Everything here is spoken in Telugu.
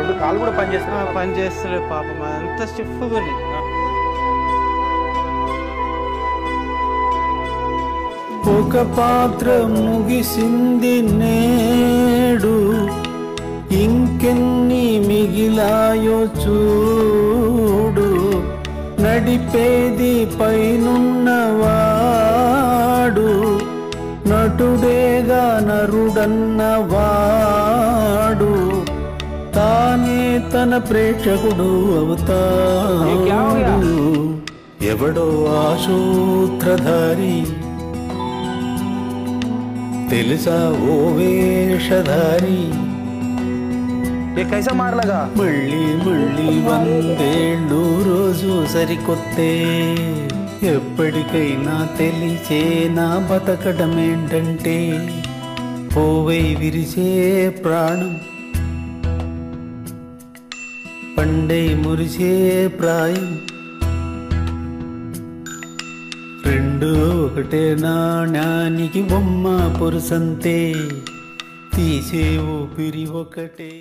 ఇప్పుడు కాలు కూడా పని చేస్తున్నా పని చేస్తలే పాపం, అంత స్టిఫ్గా ఉంది. ఒక పాత్ర ముగిసింది నేడు, ఇంకెన్ని మిగిలాయో చూడు. నడిపేది పైనున్నవాడు, నటుడేగా నరుడన్నవాడు. తానే తన ప్రేక్షకుడు అవుతాడు. ఎవడో ఆ సూత్రధారి తెలుసా ఓ వేషధారి. కైసా మారలాగా మళ్ళీ మళ్ళీ వందేళ్ళు రోజు సరికొత్తే. ఎప్పటికైనా తెలిసే నా బతకడమేంటంటే, పోవై విరిసే ప్రాణం, పండై మురిసే ప్రాయం. రెండు ఒకటే నాణ్యానికి బొమ్మ పొరుసంతే, తీసే ఊపిరి ఒకటే.